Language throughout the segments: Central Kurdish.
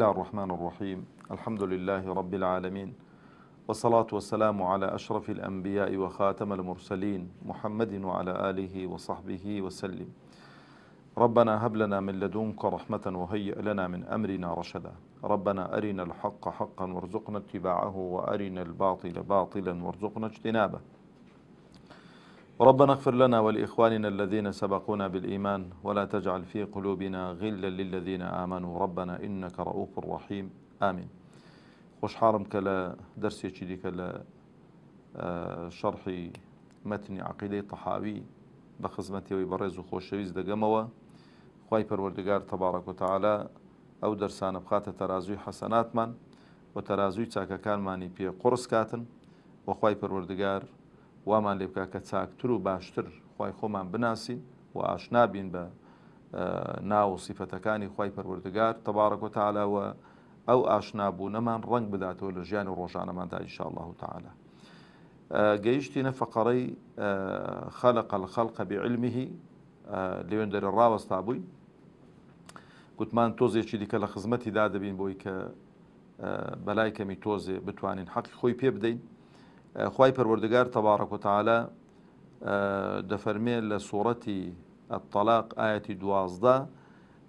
الله الرحمن الرحيم. الحمد لله رب العالمين، والصلاة والسلام على أشرف الأنبياء وخاتم المرسلين محمد وعلى آله وصحبه وسلم. ربنا هب لنا من لدنك رحمة وهيئ لنا من أمرنا رشدا. ربنا أرنا الحق حقا وارزقنا اتباعه، وأرنا الباطل باطلا وارزقنا اجتنابه. ربنا اغفر لنا ولإخواننا الذين سبقونا بالإيمان، ولا تجعل في قلوبنا غلا للذين آمنوا ربنا إنك رؤوف رحيم. آمين. خوشحالم کە لە دەرسێکی دیکە لە شەرحی مەتنی عەقیدەی تەحاوی بە خزمەتیەوەی بەڕێز و خۆشەویست دەگەمەوە. خوای پەروەردگار تەبارەک و تەعالا ئەو دەرسانە بخاتە تەرازووی حەسەناتمان و تەرازووی چاکەکانمانی پێ قورس کاتن، و خوای پەروەردگار وامان لێ بکات کە چاکتر و باشتر خوای خۆمان بناسین و ئاشنا بین بە ناو و سیفەتەکانی خوای پەروەردگار تەبارەک و تەعالا، و ئەو ئاشنابوونەمان ڕەنگ بداتەوە لە ژیانی ڕۆژانەماندا ئینشاء الله تعالی. گەیشتینە فەقەڕەی خەلق الخەلق بعلمه، لێوێندەرە ڕاوەستا بووین. گوتمان تۆزێکی دیکە لە خزمەتیدا دەبین بۆی کە بەلای کەمی تۆزێ بتوانین حەقی خۆی پێ بدەین. خوای پەروەردگار تەبارەک و تەعالا دەفەرمێ لە سوورەتی الطلاق ئاەتی 12: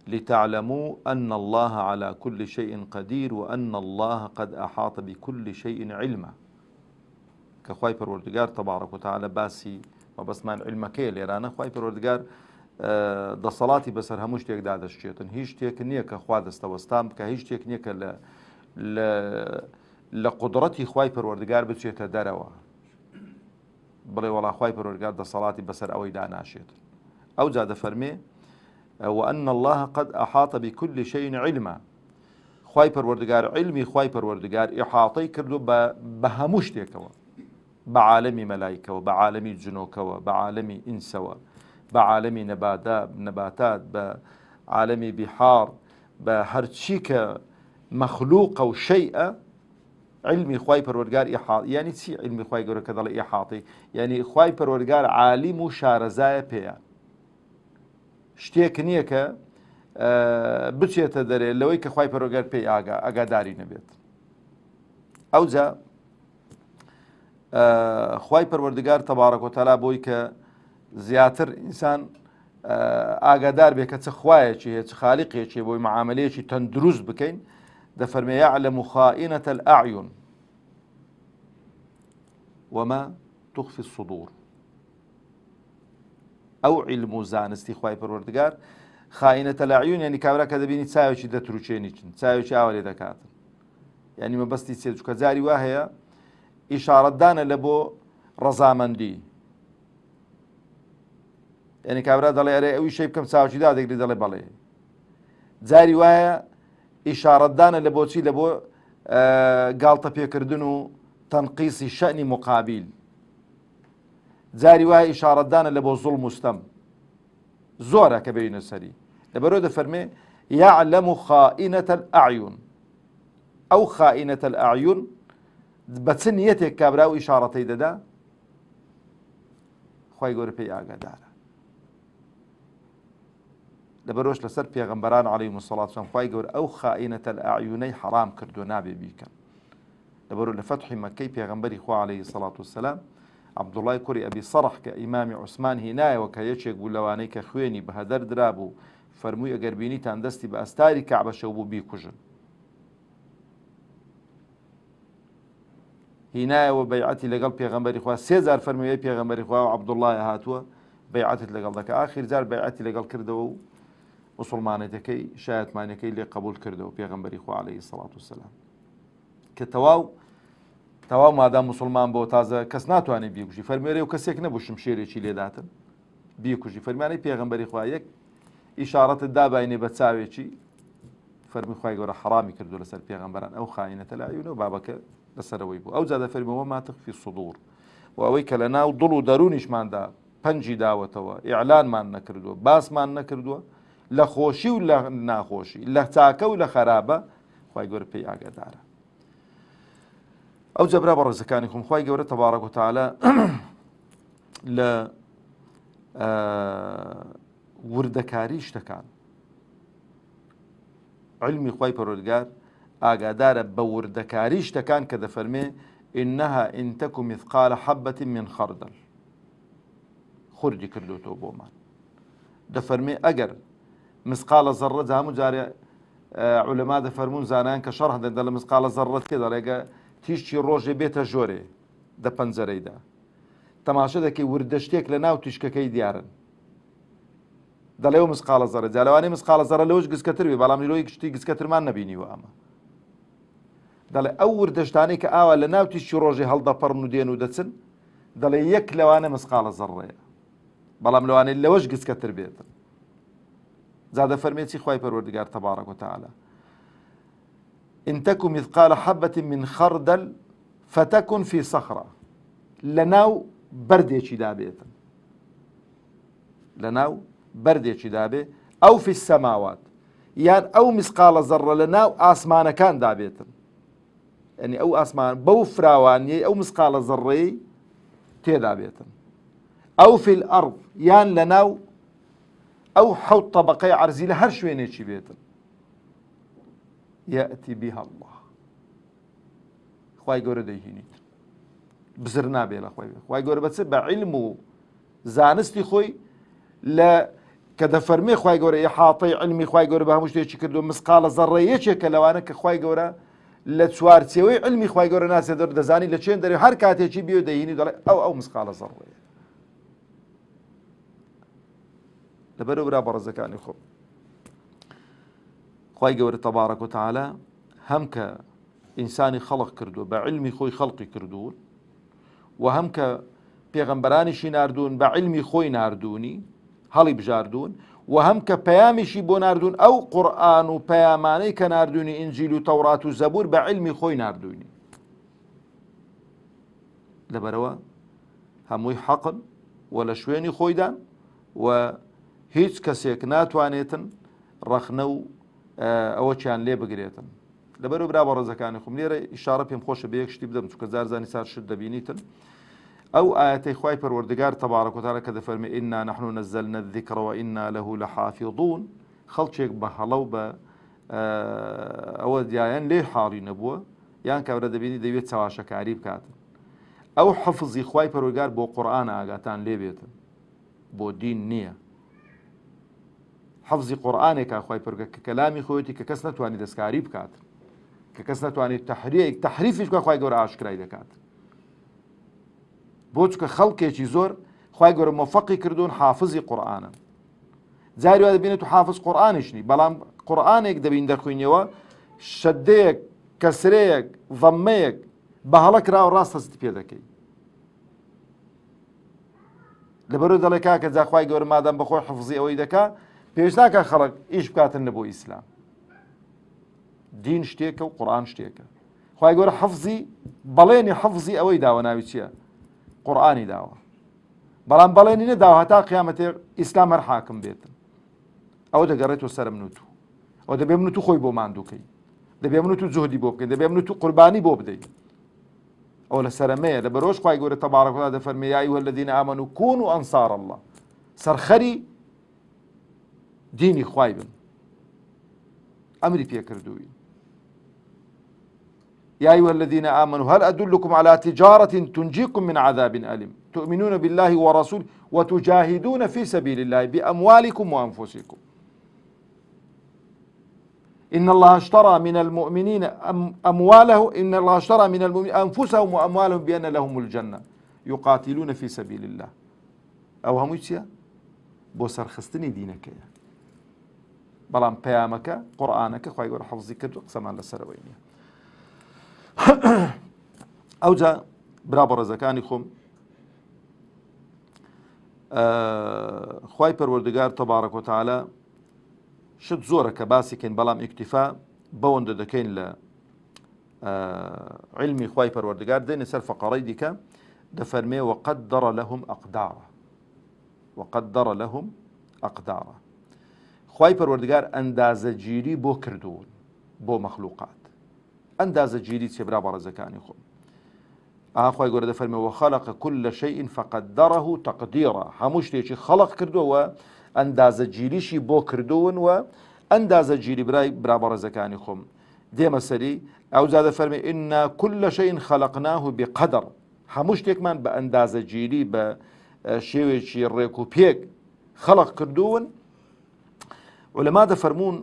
لتعلموا أن الله على كل شيء قدير وأن الله قد أحاط بكل شيء علما. كخواي پروردگار تبارك وتعالى باسي وبسمان علمكي ليرانا خواي پروردگار دا صلاتي بسر هموش تيك دا دشتيتن هيش تيك نيك خوا دستوستام كهيش تيك نيك لقدرتي خواي پروردگار بچيت دروا بلي والله خواي پروردگار دا صلاتي بسر اوي دا ناشيتن او زاد فرمي وأن الله قد أحاط بكل شيء علما. خواي پروردگار علمي خواي پروردگار إحاطي كردو بهموش تيكوا، بعالمي ملائكة وبعالمي جنوكوا وبعالمي إنسوا بعالمي نباتات بعالمي بحار بهرشيك مخلوق أو شيء. علمي خواي پروردگار إحاطي يعني تسي علمي خواي قولة كذا إحاطي يعني خواي پروردگار عالم شارزايا بيا شتێک نییە کە بچێتە دەرێ لەوەی کە خوای پەروەردگار پێی ئاگاداری نەبێت. ئەوجا خوای پەروەردگار تەبارەک و تەعالا بۆی کە زیاتر ئینسان ئاگادار بێت کە چ خوایەکی هەیە، چ خالیقێکی بۆی معاملەیەکی تەندروست بکەین، دەفەرمێ یعلم خائینەة الأعیون وما تخفي الصدور. ئەو علم و زانستی خوای پەروەردگار خائینەة الأعیون یعنی کابرا کە دەبینی چاوێکی دەتروچێنیچن، چاوێکی ئاوا لێ دەکاتن، یعنی مەبەستی چێت چکە جاری وا هەیە ئیشارەتدانە لە بۆ ڕەزامەندی، یعنی کابرا دەڵێ ئەرێ ئەوی شەی بکەم چاوکی دادەگری دەڵێ بەڵێ. جاری وایە ئیشارەتدانە لە بۆچی لە بۆ گاڵتە پێکردن و تەنقیسی شەئنی مقابل. جاری وایە ئیشارەتدانە لە بۆ زوڵم و ستەم، زۆرە کە بێنە سەری. لەبەرەوە دەفەرمێ یعلم خائینەة الأعیون. ئەو خائینەة الأعیون بە چ نیەتێک کابرا و ئیشارەتەی دەدا خوای گەورە پێی ئاگادارە. لەبەرەوەش لەسەر پێغەمبەران عەلەیهیمو سەڵاتو وەسەلام خوای گەورە ئەو خائینەة الأعیونەی حەرام کردو نابێ بیکەن. لەبەرەوە لە فەتحی مەککەی پێغەمبەری خوا عەلەیهی سەڵاتو وەسەلام عەبدوڵای کوڕی ئەبی سەرح کە ئیمامی عوسمان هینایەوە کە یەکێک بوو لەوانەی کە خوێنی بە هەدەر درابوو، فەرمووی ئەگەر بینیتان دەستی بە ئەستاری کەعبە شەو بوو بیکوژن. هینایەوە بەیعەتی لەگەڵ پێغەمبەری خوا 3000 فەرمووی پێغەمبەری خوا و عەبدوڵای هاتووە بەیعەتت لەگەڵ دەکە. ئاخر جار بەیعەتی لەگەڵ کردەوە و موسڵمانەتەکەی شایەتمانەکەی لێ قبول کردەوە پێغەمبەری خوا عەلەیهی سەڵاتو وەسەلام، کە تەواو مادام مسلمان بۆ تازە کەس ناتوانێت بیکوژی. فەرمێرێ و کەسێک نەبوو شمشێرێکی لێداتن بیکوژی. فەرمانەی پێغەمبەری خوا یەک ئیشارەتت داباینێ بە چاوێکی، فەرمی خوای گەورە حەرامی کردو لەسەر پێغەمبەران ئەو خائینەة الأعیون و بابەکە لەسەرەوەی بوو. ئەو جا دەفەرمێ وما تخفي الصدور، و ئەوەی کە لە ناو دڵ و دەرونیشماندا پەنجی داوەتەوە، ئیعلانمان نەکردووە، باسمان نەکردووە، لە خۆشی و لە ناخۆشی، لە چاکە و لە خەرابە، خوای گەورە پێی ئاگادارە. ئەو جەبرا بە ڕێزەکانی خۆم خوای گەورە تەبارەک و تەعالا لە وردەکاری شتەکان علمی خوای پەروەردگار ئاگادارە بە وردەکاری شتەکان کە دەفەرمێ ئینەها ئین تەک مثقال حەبەت من خەردەل خوردی کردوتەوە بۆمان دەفەرمێ ئەگەر مسقالە زەڕە هەموو جارێ عولەما دەفەرمون زانایان کە شەڕح دەن لە مسقالە زەڕەت کێ دەڵێگە تیشتی ڕۆژێ بێتە ژۆرێ دە پەنجەرەیدا تەماشە دەکەی وردە شتێک لە ناو تیشکەکەی دیارن دەڵێ و مسقالە زەڕە جالەوانەی مسقالە زەڕە لەوەش گسکەتر بێ بەڵام لۆی شتی گسکەترمان نەبینیوە ئەمە دەڵێ ئەو وردەشتانەی کە ئاوا لە ناو تیشتی ڕۆژێ هەڵدەپەڕن و دێن و دەچن دەڵێ یەک لەوانە مسقالە زەڕەیە بەڵام لەوانەی لەوەش گسکەتر بێتن زادە فەرمێتی خوای پەروەردگار تەبارەک و تەعالە إن تك مثقال حبة من خردل فتكن في صخرة لناو بردێکی دابێتن لەناو بەردێکی دابێ ئەو في السەماوات یان ئەو مسقالە زەڕە لە ناو ئاسمانەکان دابێتن یعنی ئەو ئاسمان بەو فراوانیەی ئەو مسقالە زەڕەی تێدا بێتن ئەو في الأرض یان لەناو ئەو حەوت طەبەقەی عەرزی لە هەر شوێنێکی بێتن یەئتی بیها الله خوای گەورە دەیهێنیت بزر نابێ لە خوای گەورە بەچ بە عیلم و زانستی خۆی لە کە دەفەرمێ خوای گەورە ئیحاطەی علمی خوای گەورە بە هەموو شتێکی کردو مسقالە زەڕە یەکێکە لەوانە کە خوای گەورە لە چوارچێوەی علمی خوای گەورە ناسێ دەزانی لە چێن دەرێ هەر کاتێکی بێ دەیهێنی دەڵێ ئەو مسقالە زەڕەیە لەبەرەوە برا بەڕێزەکانی خۆم خوای گەورە تەبارەک و تەعالە هەم کە ئینسانی خەڵق کردو بە علمی خۆی خەڵقی کردوون و هەم کە پێغەمبەرانیشی ناردوون بە علمی خۆی ناردوونی هەڵی بژاردوون و هەم کە پەیامیشی بۆ ناردوون ئەو قورئان و پەیامانەی کە ناردوونی ئینجیل و تەورات و زەبور بە علمی خۆی ناردوونی لەبەرەوە هەمووی حەقن و لە شوێنی خۆیدان و هیچ کەسێک ناتوانێتن ڕەخنە و ئەوەیان لێ بگرێتن لەبەرەوە برا بە ڕێزەکانی خۆم لێرە ئیشارە پێم خۆشە بە یەک شتی بدەم چونکە زارزانی سار شت دەبینیتن ئەو ئاەتەی خوای پەروەردگار تەبارەک و تەعالە کە دەفەرمێ ئینا نەحن نەزەلنا الذیکر وئینا لەه لەحافیظون خەڵکێک بە هەڵە و بە ئەوە دیایەن لێ حاڵی نەبووە یان کابرا دەبینی دەوێت چاواشەکاری بکاتن ئەو حەفزی خوای پەروەردگار بۆ قورئان ئاگاتان لێ بێتن بۆ دین نییە حەفزی قورئانێکە خوای پەروەردگار کە کەلامی خۆیەتی کە کەس نەتوانی دەستکاری بکات کە کەس نەتوانێت تەحریفیش بکات خوای گەورە ئاشکرای دەکات بۆ چکە خەڵکێکی زۆر خوای گەورە مۆفەقی کردوون حافزی قورئانن جاری وا دەبینێت و حافز قورئانیشنی بەڵام قورئانێک دەبین دەخوێنیەوە شەدەیەک کەسرەیەک ضەممەیەک بە هەڵە کراوە ڕاست هەستی پێ دەکەی لەبەرەوە دەڵێ کاکە جا خوای گەورە مادام بەخۆی حفزی ئەوەی دەکا پێش ناکە خەڵک ئیش بکاتن لە بۆ ئیسلام دین شتێکە و قورئان شتێکە خوای گەورە حفزی بەڵێنی حفزی ئەوەی داوە ناوی چییە قورئانی داوە بەڵام بەڵێنی نەداوە هەتا قیامەتێ ئیسلام هەر حاکم بێتن ئەوە دەگەڕێتەوە سەر منوت ئەو دەبێ منوت خۆی بۆ ماندووکەی دەبێ منوت جوهدی بۆ بکەین دەبێ منوت قوربانی بۆ بدەیت ئەو لە سەرمەیە لە بەرۆژ خوای گەورە تەبارەک و تەعالە دەفەرمێ یا ئەیها الذین ئامنوا کونوا ئەنصار الله سەرخەری دینی خوای بن ئەمری پێکردووی يا أيها الذين آمنوا هل أدلكم على تجارة تنجيكم من عذاب أليم تؤمنون بالله ورسوله وتجاهدون في سبيل الله بأموالكم وأنفسكم إن الله اشترى من المؤمنين إن الله اشترى من المؤمنين أنفسهم وأموالهم بأن لهم الجنة يقاتلون في سبيل الله أو هم يتسيا بوسر خستني دينك بلان بيامك قرآنك خواهي قول حفظي كدو قسمان لسرويني ئەوجا برا بەڕێزەکانی خۆم خوای پەروەردگار تەبارەک و تەعالە شت زۆرە کە باسیکەین بەڵام ئیکتیفا بەوەندە دەکەین لە علمی خوای پەروەردگار دێنە سەر فەقەڕەی دیکە دەفەرمێ وقدر لهم ئەقدارا خوای پەروەردگار ئەندازەگیری بۆ کردوون بۆ مەخلوقات ئەندازە گیری چێ برا بەڕێزەکانی خۆم ئاخوای گەورە دەفەرمێ وخەلق كل شيء فقدره تقديرا هەموو شتێکی خەڵق کردووە ئەندازە گیریشی بۆ کردوون و ئەندازە گیری برا بەڕێزەکانی خۆم دێمە سەری ئەو زادە فەرمێ ئینا كل شيء خلقناه بقدر هەموو شتێکمان بە ئەندازە گیری بە شێوێکی ڕێک و پێک خەڵق کردوون. علەما دەفەرموون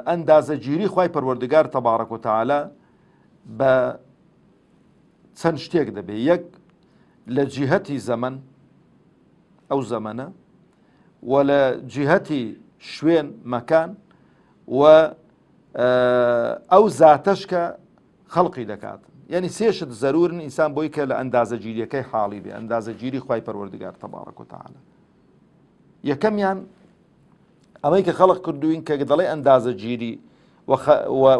ئەندازە گیری خوای پەروەردگار تەبارەک و تەعالا بە چەند شتێک دەبێت. یەک لە جیهەتی زەمەن ئەو زەمەنە و لە جیهەتی شوێن مەکان و ئەو زاتەش کە خەڵقی دەکات. یعنی سێشت زەرورن ئینسان بۆی کە لە ئەندازە گیریەکەی حاڵی بێ، ئەندازە گیری خوای پەروەردگار تەبارەک و تەعالا. یەکەمیان ئەمەی کە خەڵق کردوین کە دەڵێ ئەندازە گیری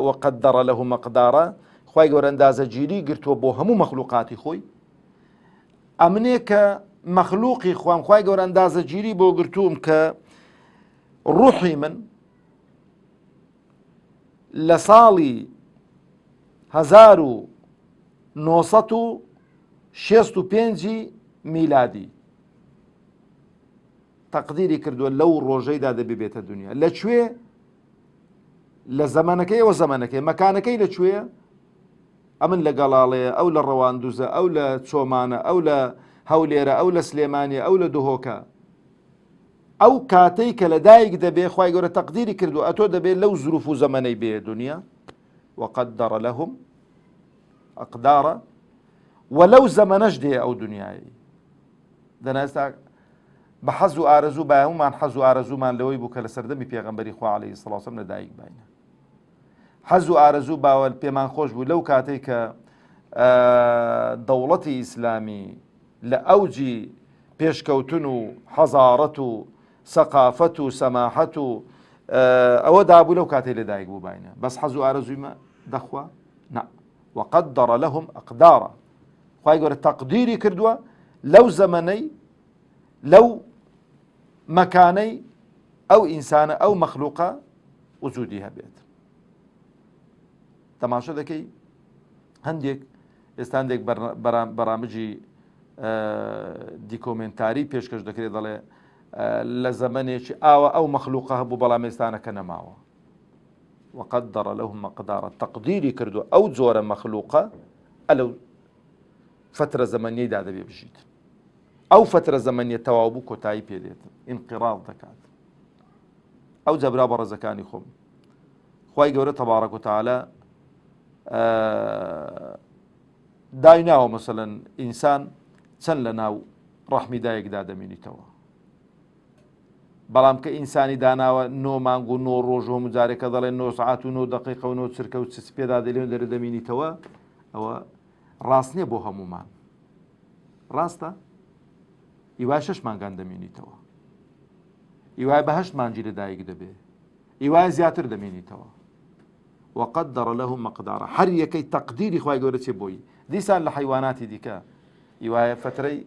وقدر له مقدارا، خوای گەورە ئەندازە گیری گرتووە بۆ هەموو مەخلوقاتی خۆی. ئەمنێ کە مەخلوقی خوام خوای گەورە ئەندازە گیری بۆ گرتووم کە ڕوحی من لە ساڵی 1965 میلادی تەقدیری کردووە لەو ڕۆژەیدا دەبێتە دنیا. لەکوێ؟ لە زەمانەکەی ئەوە زەمانەکەی مەکانەکەی لەکوێیە؟ ئەمن لە گەڵاڵەیە، ئەو لە ڕەواندوزە، ئەو لە چۆمانە، ئەو لە هەولێرە، ئەو لە سلێمانیە، ئەو لە دهۆکە. ئەو کاتەی کە لە دایک دەبێ خوای گەورە تەقدیری کردووە ئەتۆ دەبێت لەو زروف و زەمانەی بێ دنیا. وقدر لهم ئەقدارە وەلەو زەمانەش دێ ئەو دنیایی. دەناستا بە حەز و ئارەزوو با هەمومان حەز و ئارەزوومان لەوەی بوو کە لە سەردەمی پێغەمبەری خوا عەلەیهی سەڵاتو وەسەلام لە دایک باینە. حەز و ئارەزوو باوە پێمان خۆش بوو لەو کاتەی کە دەوڵەتی ئیسلامی لە ئەوجی پێشکەوتن و حەزارەت و سەقافەت و سەماحەت و ئەوە دابوو لەو کاتەی لە دایک بوو باینە. بەس حەز و ئارەزوویمە دەخوا؟ نا. وقدر لهم ئەقدارا، خوای گەورە تەقدیری کردووە لەو زەمەنەی لەو مەکانەی ئەو ئینسانە ئەو مەخلوقە وجودی هەبێت. تەماشا دەکەی هەندێک ئێستا هەندێک بەرامجی دیکۆمنتاری پێشکەش دەکرێت دەڵێ لە زەمانێکی ئاوە ئەو مەخلوقە هەبوو بەڵام ئێستانەکە نەماوە. وقدر لهم مقدارا، تەقدیری کردووە ئەو جۆرە مەخلوقە ئەلەو فترە زەمەنیەیدا دەبێ بژیت. ئەو فترە زەمەنیە تەواو بوو کۆتایی پێدێتن، ئینقیراض دەکات. ئەو جەبرا بە ڕێزەکانی خۆم خوای گەورە تەبارەک و تەعالا دایناوە مەسەلەن ئینسان چەند لە ناو ڕەحمی دایکدا دەمێنیتەوە، بەڵام کە ئینسانی داناوە 9 مانگ و 9 ڕۆژ و مجارێکە دەڵێن 9 سعات و 9 دقیقە و 9 چرکە و چ پێدا دەلێن دەرە دەمێنیتەوە. ئەوە ڕاست نییە بۆ هەمومان. ڕاستە؟ ئیوای 6 مانگان دەمێنیتەوە، ئیوای بە 8 مانگی لە دایک دەبێ، ئیوای زیاتر دەمێنیتەوە. وقدر لهم مقدارا، هەر یەکەی تەقدیری خوای گەورە چێ بۆی. دیسان لە حیواناتی دیکە ئیوایە فترەی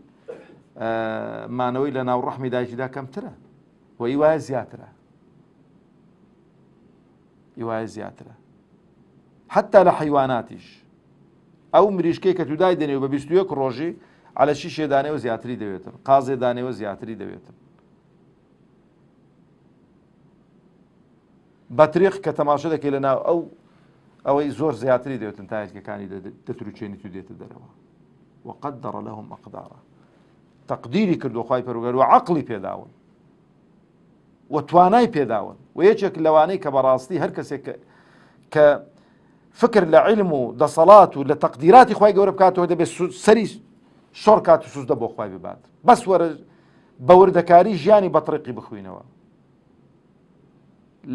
مانەوەی لە ناو ڕەحمی دایکیدا کەمترە و ئیوایە زیاترە، ئیوایە زیاترە. حتا لە حیواناتیش ئەو مریشکەی کە تو دای دەنێ و بە 21 ڕۆژی على شیشێ دانێەوە زیاتری دەوێتن، قازێ دانێەوە زیاتری دەوێتن. بەتریق کە تەماشا دەکەی لە ناو ئەوەی زۆر زیاتری دەوێتن تا هێلکەکانی دەتروچێنی تو دێتە دەرەوە. وقدر لهم مقدارا، تەقدیری کردو خوای پەروەردگار و عەقڵی پێداون و توانای پێداون. و یەکێک لەوانەی کە بەڕاستی هەر کەسێک کە فکر لە عیلم و دەسەڵات و لە تەقدیراتی خوای گەورە بکاتەوە دەبێت سەری شۆڕ کات و سوزدە بۆ خوای ببات. بەس وەرە بە وردەکاری ژیانی بەتریقی بخوینەوە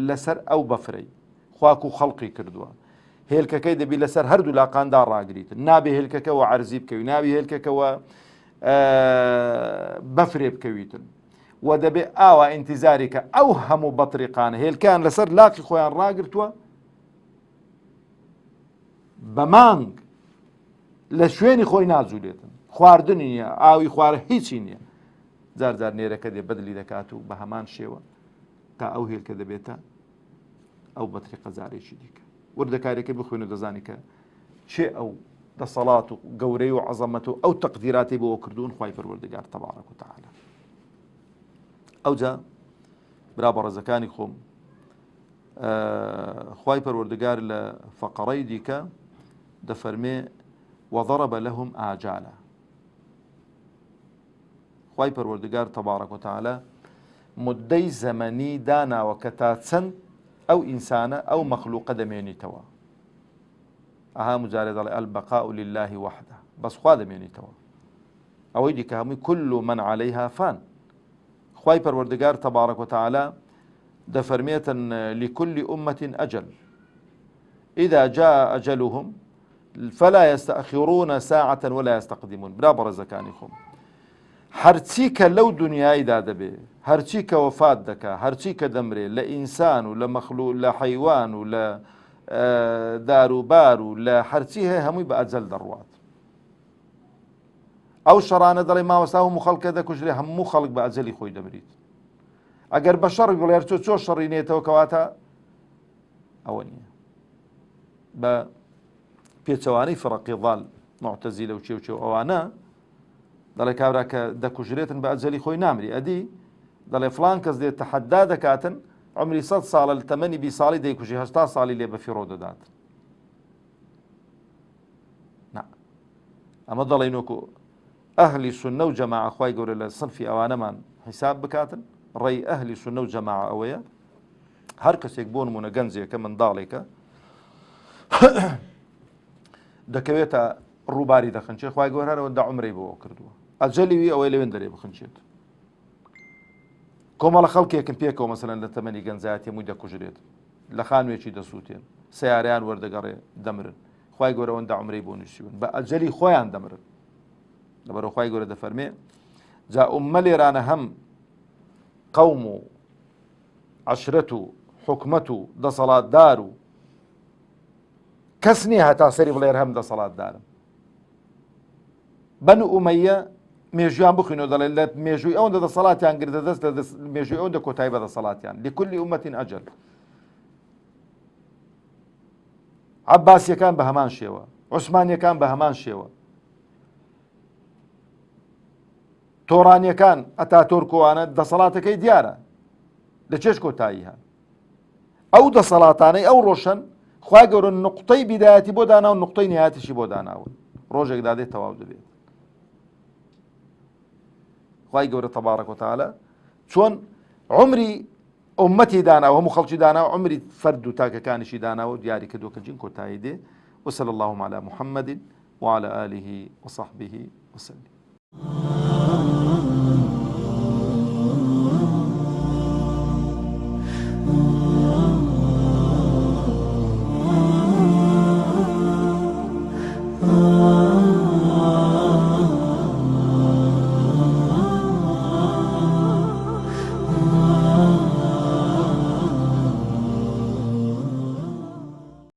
لەسەر ئەو بەفرەی خواک و خەڵقی کردووە. هێلکەکەی دەبی لەسەر هەردوو لاقاندا ڕاگریتن، نابێ هێلکەکەەوە عەرزی بکەوی، نابێ هێلکەکەەوە بەفرێ بکەویتن و دەبێ ئاوا ئینتیزاری کە ئەو هەموو بەتریقانە هێلکیان لەسەر لاقی خۆیان ڕاگرتووە بە مانگ لە شوێنی خۆی ناجوولێتن، خواردنی نییە، ئاوی خوارە هیچی نییە. جار جار نێرەکە دێ بەدلی دەکات و بە هەمان شێوە تا ئەو هێلکە دەبێتە ئەو بەتریقە جارێکی دیکە. وردەکارێکی بخوێنە دەزانی کە چێ ئەو دەسەڵات و گەورەی و عەزەمەت و ئەو تەقدیراتی بۆ کردوون خوای پەروەردگار تەبارەک و تەعالا. ئەوجا برا بەڕێزەکانی خۆم خوای پەروەردگار لە فەقەڕەی دیکە دەفەرمێ وضرب لهم ئاجالا. خوای پەروەردگار تەبارەک و تەعالە مدەی زەمەنی داناوە کە تا چەند ئەو ئینسانە ئەو مەخلوقە دەمێنیتەوە. ئەها مجارێ دەڵێ البەقاء لله وحده، بەس خوا دەمێنیتەوە. ئەوەی دیکە هەمووی كل من عليها فان. خوای پەروەردگار تەبارەک و تەعالە دەفەرمێتن لكل أمة أجل إذا جاء أجلهم فلا يستأخرون ساعة ولا يستقدمون. برا بەڕێزەکانی خۆم، هەرچی کە لەو دنیایدا دەبێ، هەرچی کە وەفات دەکا، هەرچی کە دەمرێ لە ئینسان و لە مەخلوق لە حەیوان و لە داروبار و لە هەرچی هەیە هەمووی بە ئەجەل دەڕوات. ئەو شەڕانە دەڵێ ماوەستا هەموو خەڵکە دەکوژرێ، هەموو خەڵک بە ئەجەلی خۆی دەمریت. ئەگەر بە شەڕی بڵێ هەرچۆ چۆ شەڕینێتەوە کەواتە ئەوە نییە. بە پێچەوانەی فڕەقی ضال معتەزیلە و چێ و چێ ئەوانە دەڵێ کابرا کە دەکوژرێتن بە ئەجەلی خۆی نامری، ئەدی دەڵێ فڵان کەس دێت تەحەدا دەکاتن عمری 100 ساڵە لە تەمەنی 20 ساڵی دەیکوژی 80 ساڵی لێ بە فیڕۆ دەدات. ئەمە دەڵێن وەکو ئەهلی سونە و جەماعە خوای گەورە لە سنفی ئەوانەمان حیساب بکاتن. ڕێی ئەهلی سونە و جەماعە ئەوەیە هەر کەسێک بۆ نمونە گەنجێکە منداڵێکە دەکەوێتە ڕووباری دەخنچێ، خوای گەورە هەرەوەندا عومرەی بۆ کردووە، ئەجەلی وی ئەوەی لەوێن دەرێ بخنچێت. کۆمەڵە خەڵکێکن پێکەوە مەسەلەن لە تەمەنی گەنجایەتی هەمووی دەکوژرێت، لە خانوێکی دەسووتێن، سەیارەیان وەردەگەڕێ دەمرن. خوای گەورە ئەوەندا عومرەی بۆ نووسیون، بە ئەجەلی خۆیان دەمرن. لەبەرەوە خوای گەورە دەفەرمێ جا ئوممە لێرانە هەم قەوم و عەشرەت و حکومەت و دەسەڵاتدار و کەس نییە هەتا سەری بڵێر هەم دەسەڵاتدارم. بەنو ئومەیە مێژویان بخوێنەوە دەڵێ لە مێژووی ئەوەندە دەسەڵاتیان گرتە دەست لە مێژووی ئەوەندە کۆتایی بە دەسەڵاتیان. لكل أمة أجل. عەباسیەکان بە هەمان شێوە، عوسمانیەکان بە هەمان شێوە، تۆڕانیەکان ئەتاتۆرکۆوانە دەسەڵاتەکەی دیارە لە چێش کۆتایی هەن. ئەو دەسەڵاتانەی ئەو ڕۆشن خوای گەورە نقطەی بیدایەتی بۆ دانا و نقطەی نهایەتیشی بۆ داناون، ڕۆژێک دادێت تەواو دەبێت. خوای گەورە تەبارەک و تەعالە چۆن عمری ئومەتی داناوە، هەموو خەڵکی داناوە، عمری فەرد و تاکەکانیشی داناوە دیاری کردووە کە جین کۆتایی دێ. وصلى اللهم على محمد وعلى آله وصحبه وسلم.